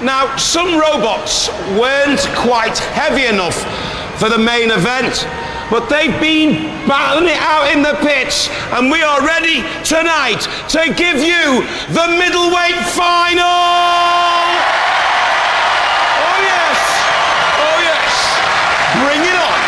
Now, some robots weren't quite heavy enough for the main event, but they've been battling it out in the pits, and we are ready tonight to give you the middleweight final! Oh yes! Oh yes! Bring it on!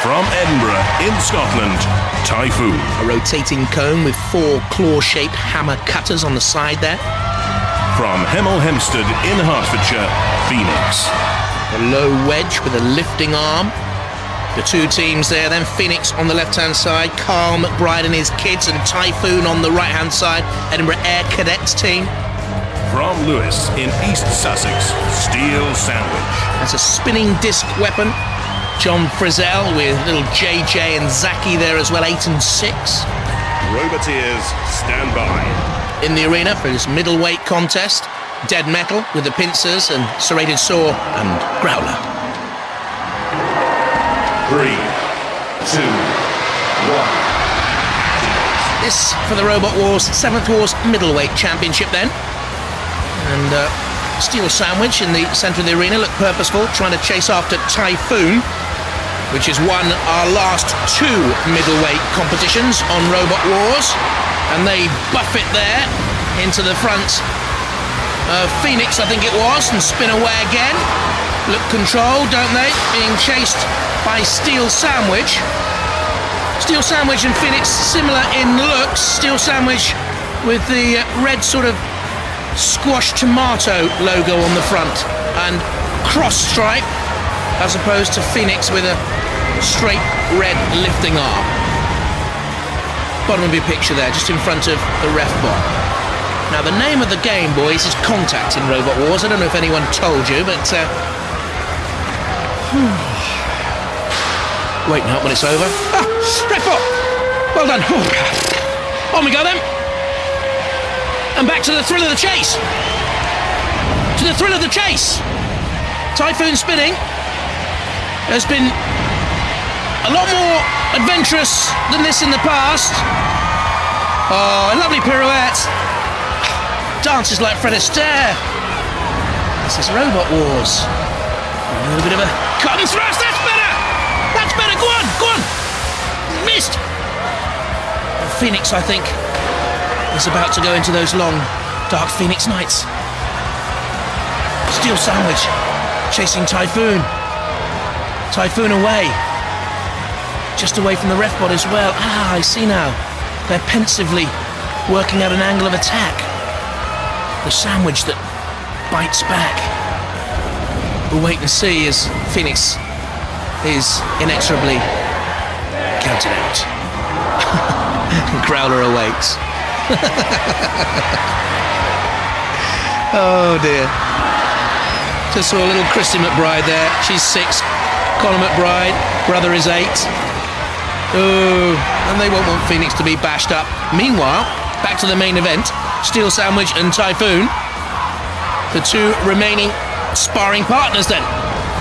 From Edinburgh, in Scotland, Typhoon. A rotating cone with 4 claw-shaped hammer cutters on the side there. From Hemel Hempstead, in Hertfordshire, Phoenix. A low wedge with a lifting arm. The 2 teams there then, Phoenix on the left-hand side, Carl McBride and his kids, and Typhoon on the right-hand side, Edinburgh Air Cadets team. From Lewis, in East Sussex, Steel Sandwich. That's a spinning disc weapon. John Frizzell with little JJ and Zaki there as well, 8 and 6. Roboteers, stand by. In the arena for this middleweight contest, Dead Metal with the pincers and Serrated Saw and Growler. 3, 2, 1. This for the Robot Wars 7th Wars Middleweight Championship then. And Steel Sandwich in the centre of the arena looked purposeful, trying to chase after Typhoon, which has won our last 2 middleweight competitions on Robot Wars. And they buff it there into the front of Phoenix, I think it was, and spin away again. Look controlled, don't they? Being chased by Steel Sandwich. Steel Sandwich and Phoenix similar in looks. Steel Sandwich with the red sort of squash tomato logo on the front and cross stripe, as opposed to Phoenix with a straight red lifting arm. Bottom of your picture there, just in front of the ref bar. Now the name of the game, boys, is Contact in Robot Wars. I don't know if anyone told you, but waiting up when it's over. Ah, ref bar! Well done. On we go then. And back to the thrill of the chase. To the thrill of the chase. Typhoon spinning has been a lot more adventurous than this in the past. Oh, a lovely pirouette. Dances like Fred Astaire. This is Robot Wars. A little bit of a cut and thrust. That's better. That's better. Go on. Go on. Missed. And Phoenix, I think, is about to go into those long, dark Phoenix nights. Steel Sandwich chasing Typhoon. Typhoon away. Just away from the ref bod as well. Ah, I see now. They're pensively working out an angle of attack. The sandwich that bites back. We'll wait and see as Phoenix is inexorably counted out. Growler awaits. Oh dear. Just saw a little Christy McBride there. She's 6. Colin McBride, brother is 8. Oh, and they won't want Phoenix to be bashed up. Meanwhile, back to the main event. Steel Sandwich and Typhoon, the 2 remaining sparring partners then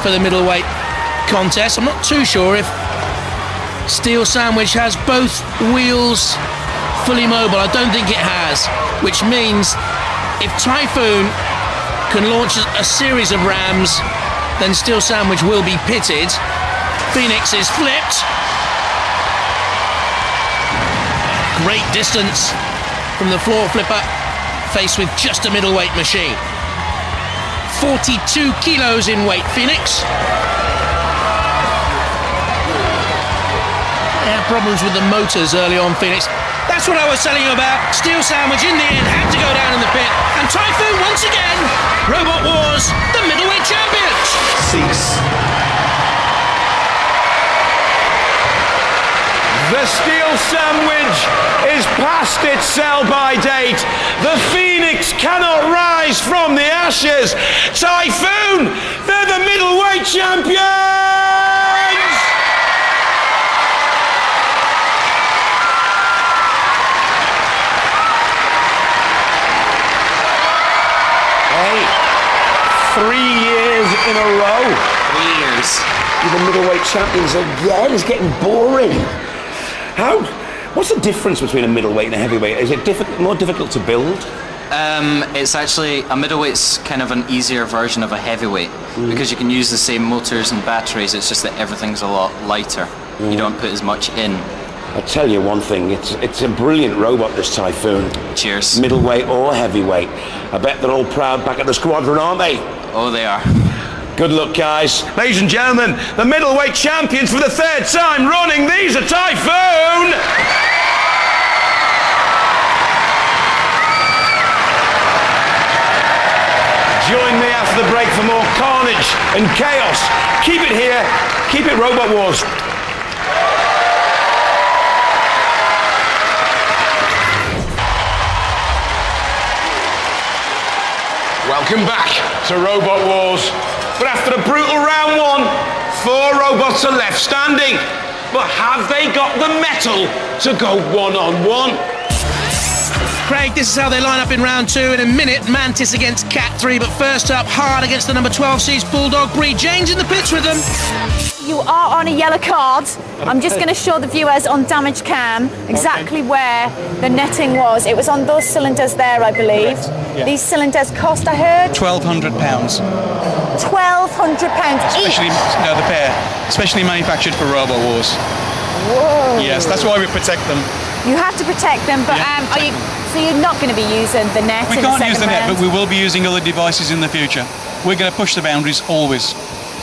for the middleweight contest. I'm not too sure if Steel Sandwich has both wheels fully mobile. I don't think it has, which means if Typhoon can launch a series of rams, then Steel Sandwich will be pitted. Phoenix is flipped. Great distance from the floor flipper, faced with just a middleweight machine. 42 kilos in weight, Phoenix. They had problems with the motors early on, Phoenix. That's what I was telling you about. Steel Sandwich in the end had to go down in the pit. And Typhoon once again, Robot Wars, the middleweight champions. 6. The Steel Sandwich is past its sell-by date. The Phoenix cannot rise from the ashes. Typhoon, they're the middleweight champions! Hey, 3 years in a row. 3 years. The middleweight champions again. It's getting boring. What's the difference between a middleweight and a heavyweight? Is it more difficult to build? It's actually, a middleweight's kind of an easier version of a heavyweight because you can use the same motors and batteries, it's just that everything's a lot lighter. You don't put as much in. I'll tell you one thing, it's a brilliant robot, this Typhoon. Cheers. Middleweight or heavyweight. I bet they're all proud back at the squadron, aren't they? Oh, they are. Good luck, guys. Ladies and gentlemen, the middleweight champions for the 3rd time running, these are Typhoon! Join me after the break for more carnage and chaos. Keep it here. Keep it Robot Wars. Welcome back to Robot Wars. But after the brutal round 1, 4 robots are left standing. But have they got the mettle to go one-on-one? Craig, this is how they line up in round 2. In a minute, Mantis against Cat 3, but first up, hard against the number 12 seeds, Bulldog Breed. Jane's in the pits with them. You are on a yellow card. I'm just going to show the viewers on damage cam exactly where the netting was. It was on those cylinders there, I believe. Yeah. These cylinders cost, I heard? £1,200. £1,200 Especially, each. no, the pair. Especially manufactured for Robo Wars. Whoa. Yes, that's why we protect them. You have to protect them, but so you're not going to be using the net We in the can't second use the net, round? but we will be using other devices in the future. We're going to push the boundaries always.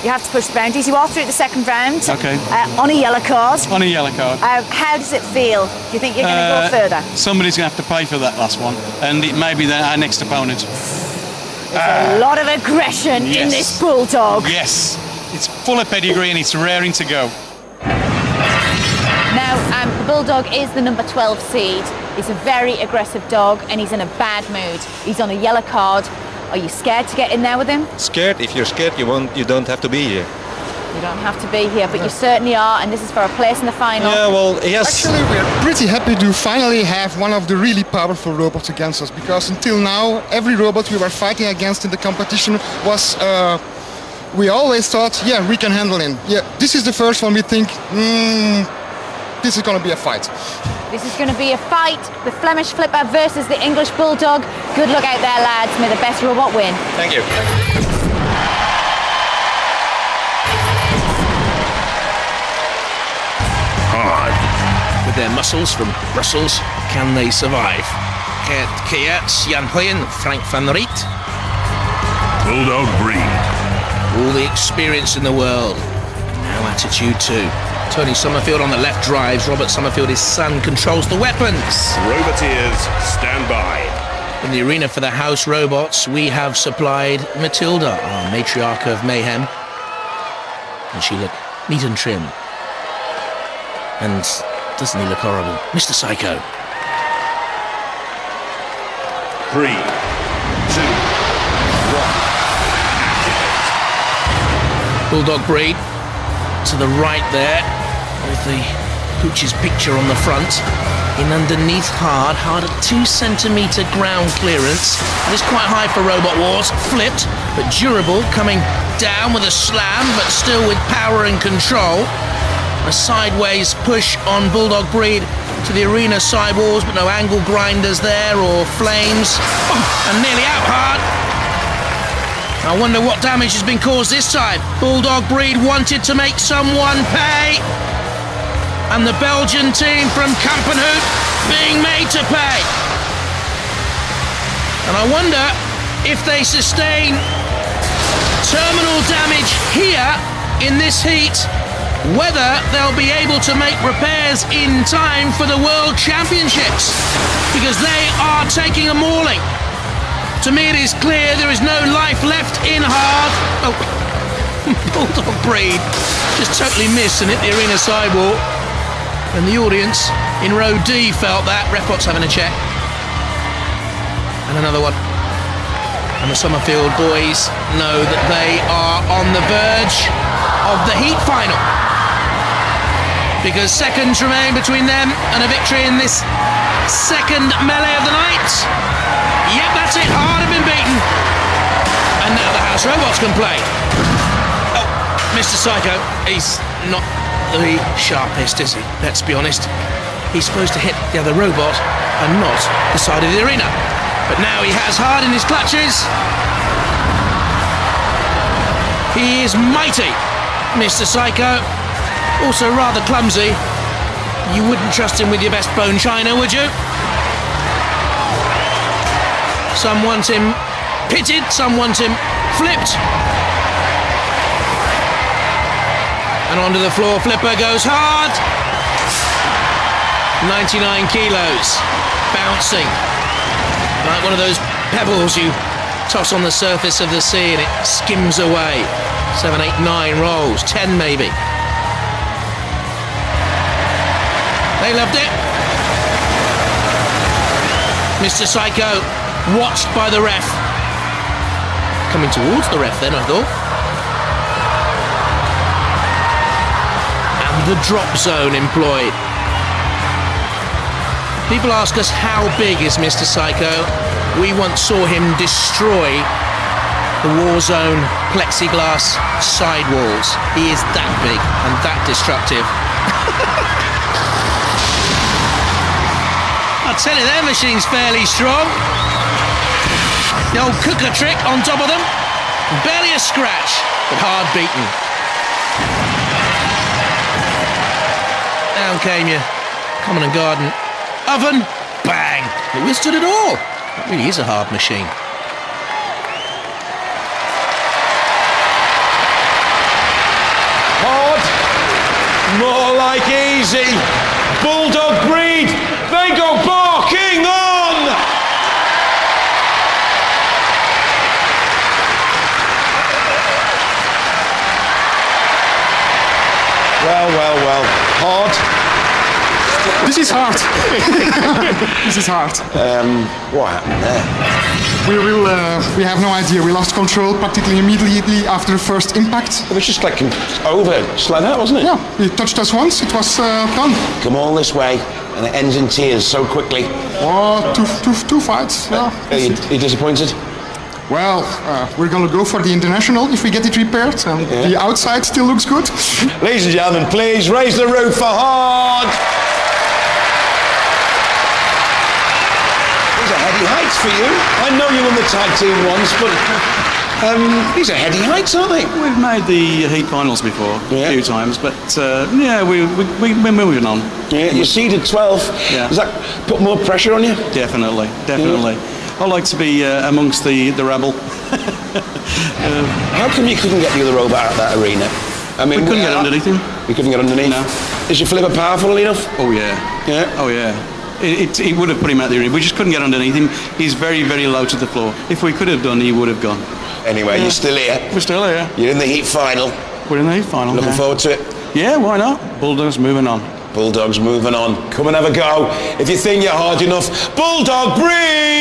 You have to push the boundaries. You are through the second round. Okay. On a yellow card. On a yellow card. How does it feel? Do you think you're going to go further? Somebody's going to have to pay for that last one, and it may be our next opponent. There's a lot of aggression in this Bulldog. Yes, it's full of pedigree and it's raring to go. Now, the Bulldog is the number 12 seed. He's a very aggressive dog and he's in a bad mood. He's on a yellow card. Are you scared to get in there with him? Scared? If you're scared, you don't have to be here. You don't have to be here, but you certainly are, and this is for a place in the final. Yeah, well, yes. Actually, we're pretty happy to finally have one of the really powerful robots against us, because until now, every robot we were fighting against in the competition was, we always thought, yeah, we can handle him. Yeah, this is the first one we think, this is going to be a fight. This is going to be a fight, the Flemish Flipper versus the English Bulldog. Good luck out there, lads. May the best robot win. Thank you. Hard. With their muscles from Brussels, can they survive? Kia, Jan Hoyen, Frank van Riet. Bulldog Breed. All the experience in the world. Now attitude too. Tony Summerfield on the left drives. Robert Summerfield, his son, controls the weapons. Roboteers, stand by. In the arena for the house robots, we have supplied Matilda, our matriarch of mayhem. And she look neat and trim. And doesn't he look horrible? Mr. Psycho. 3, 2, 1. Bulldog Breed to the right there, with the Pooch's picture on the front. In underneath hard at 2 centimetre ground clearance. It is quite high for Robot Wars. Flipped, but durable, coming down with a slam, but still with power and control. A sideways push on Bulldog Breed to the arena sidewalls, but no angle grinders there or flames. Oh, and nearly out hard. I wonder what damage has been caused this time. Bulldog Breed wanted to make someone pay. And the Belgian team from Kampenhout being made to pay. And I wonder if they sustain terminal damage here in this heat, whether they'll be able to make repairs in time for the World Championships, because they are taking a mauling. To me it is clear there is no life left in hard. Oh, Bulldog Breed just totally missed and hit the arena sidewall. And the audience in row D felt that. Repot's having a check. And another one. And the Summerfield boys know that they are on the verge of the heat final, because seconds remain between them and a victory in this second melee of the night. Yep, that's it. Hard have been beaten. And now the house robots can play. Oh, Mr. Psycho, he's not the sharpest, is he? Let's be honest. he's supposed to hit the other robot and not the side of the arena. But now he has Hard in his clutches. He is mighty, Mr. Psycho. Also rather clumsy. You wouldn't trust him with your best bone china, would you? Some want him pitted, some want him flipped. And onto the floor, Flipper goes hard. 99 kilos, bouncing. Like one of those pebbles you toss on the surface of the sea and it skims away. 7, 8, 9 rolls, 10 maybe. They loved it. Mr. Psycho watched by the ref. Coming towards the ref then, I thought. And the drop zone employed. People ask us how big is Mr. Psycho. We once saw him destroy the Warzone plexiglass sidewalls. He is that big and that destructive. I tell you, their machine's fairly strong. The old cooker trick on top of them. Barely a scratch, but hard beaten. Down came your common and garden oven. Bang! It withstood it all. It really is a hard machine. Hard, more like easy. Bulldog breed, they go barking on! Well, hard. This is hard. This is hard. What happened there? We have no idea. We lost control practically immediately after the first impact. It was just like over, just like that, wasn't it? Yeah, it touched us once, it was done. Come all this way, and it ends in tears so quickly. Oh, two fights, yeah. Are you disappointed? Well, we're going to go for the international if we get it repaired, and the outside still looks good. Ladies and gentlemen, please raise the roof for Hard. These are heady heights for you. I know you won the tag team once, but these are heady heights, aren't they? We've made the heat finals before a few times, but yeah, we're moving on. Yeah, you seeded 12. Yeah. Does that put more pressure on you? Definitely. I like to be amongst the rabble. How come you couldn't get the other robot out of that arena? I mean, we couldn't get underneath him. You couldn't get underneath? No. Is your flipper powerful enough? Oh yeah. Yeah? Oh yeah. It would have put him out the arena. We just couldn't get underneath him. He's very, very low to the floor. If we could have done, he would have gone. Anyway, you're still here. We're still here. You're in the heat final. We're in the heat final. Looking forward to it? Yeah, why not? Bulldog's moving on. Bulldog's moving on. Come and have a go. If you think you're hard enough, Bulldog breathe!